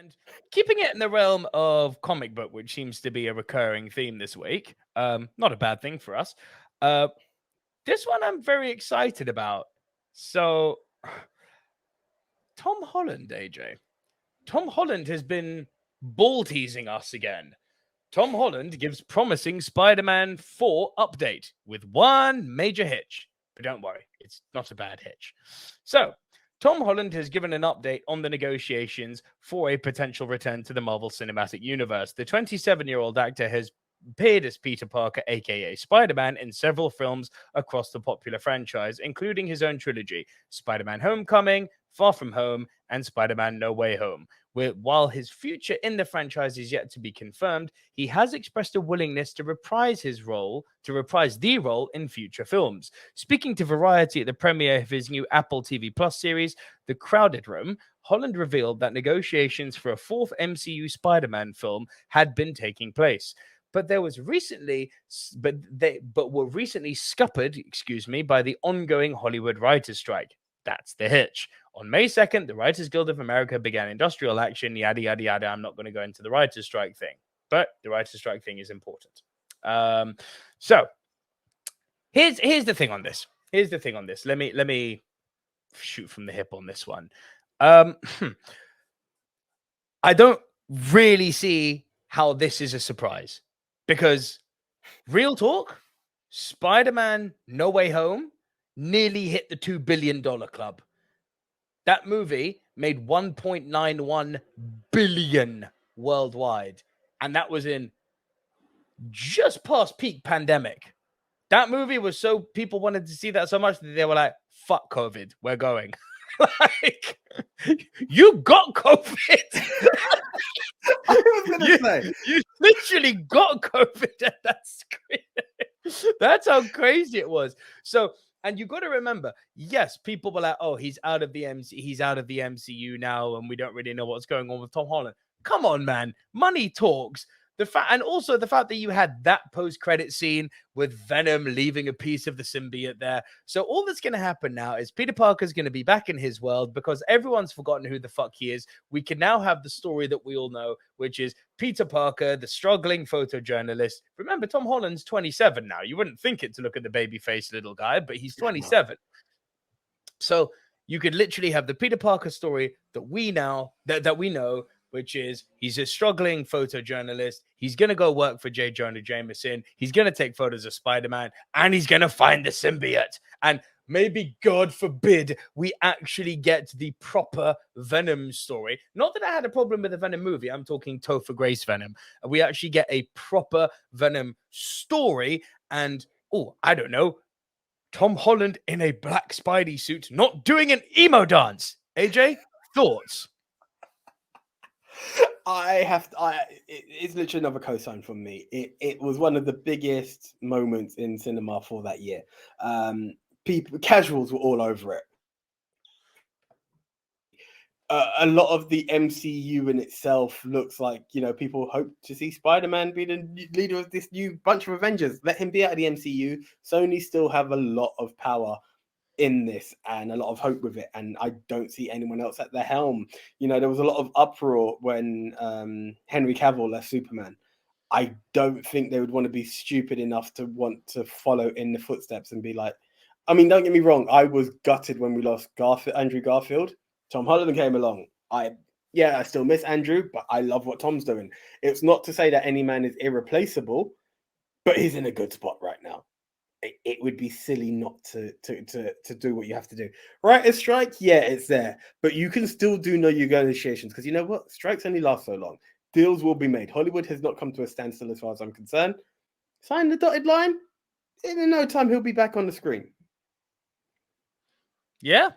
And keeping it in the realm of comic book, which seems to be a recurring theme this week, not a bad thing for us. Uh, this one I'm very excited about. So, Tom Holland, AJ. Tom Holland has been ball teasing us again. Tom Holland gives promising Spider-Man 4 update with one major hitch. But don't worry, it's not a bad hitch. So, Tom Holland has given an update on the negotiations for a potential return to the Marvel Cinematic Universe. The 27-year-old actor has appeared as Peter Parker, aka Spider-Man, in several films across the popular franchise, including his own trilogy, Spider-Man Homecoming, Far From Home, and Spider-Man No Way Home. While his future in the franchise is yet to be confirmed, he has expressed a willingness to reprise the role in future films. Speaking to Variety at the premiere of his new Apple TV Plus series, The Crowded Room, Holland revealed that negotiations for a fourth MCU Spider-Man film had been taking place. But were recently scuppered, by the ongoing Hollywood writers' strike. That's the hitch. On May 2nd, the Writers Guild of America began industrial action, yada, yada, yada. I'm not going to go into the writers' strike thing, but the writers' strike thing is important. So here's the thing on this. Let me shoot from the hip on this one. I don't really see how this is a surprise because real talk, Spider-Man No Way Home nearly hit the $2 billion club. That movie made 1.91 billion worldwide. And that was in just past peak pandemic. That movie was so people wanted to see that so much that they were like, fuck COVID, we're going. Like, you got COVID. I was going to say. You literally got COVID at that screen. That's how crazy it was. So, and you got to remember, yes, people were like, "Oh, he's out of the MCU now, and we don't really know what's going on with Tom Holland." Come on, man, money talks. And also the fact that you had that post-credit scene with Venom leaving a piece of the symbiote there. So all that's going to happen now is Peter Parker's going to be back in his world because everyone's forgotten who the fuck he is. We can now have the story that we all know, which is Peter Parker, the struggling photojournalist. Remember, Tom Holland's 27 now. You wouldn't think it to look at the baby-faced little guy, but he's 27. So you could literally have the Peter Parker story that we know, which is he's a struggling photojournalist. He's going to go work for J. Jonah Jameson. He's going to take photos of Spider-Man, and he's going to find the symbiote. And maybe, God forbid, we actually get the proper Venom story. Not that I had a problem with the Venom movie. I'm talking Topher Grace Venom. We actually get a proper Venom story. And, I don't know, Tom Holland in a black Spidey suit, not doing an emo dance. AJ, thoughts? It's literally another cosign from me. It was one of the biggest moments in cinema for that year. Casuals were all over it. A lot of the MCU in itself looks like, people hope to see Spider-Man be the leader of this new bunch of Avengers. Let him be out of the MCU. Sony still have a lot of power in this and a lot of hope with it, and I don't see anyone else at the helm. There was a lot of uproar when Henry Cavill left Superman. I don't think they would want to be stupid enough to want to follow in the footsteps and be like, don't get me wrong, I was gutted when we lost Andrew Garfield. Tom Holland came along. I still miss Andrew, but I love what Tom's doing. It's not to say that any man is irreplaceable, but he's in a good spot right now. It would be silly not to do what you have to do. Writer's strike, it's there. But you can still do no negotiations because you know what? Strikes only last so long. Deals will be made. Hollywood has not come to a standstill as far as I'm concerned. Sign the dotted line. In no time, he'll be back on the screen. Yeah.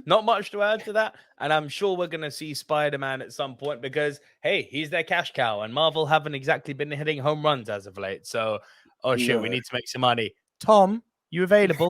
Not much to add to that. And I'm sure we're going to see Spider-Man at some point because, hey, he's their cash cow. And Marvel haven't exactly been hitting home runs as of late. So, we need to make some money. Tom, you available?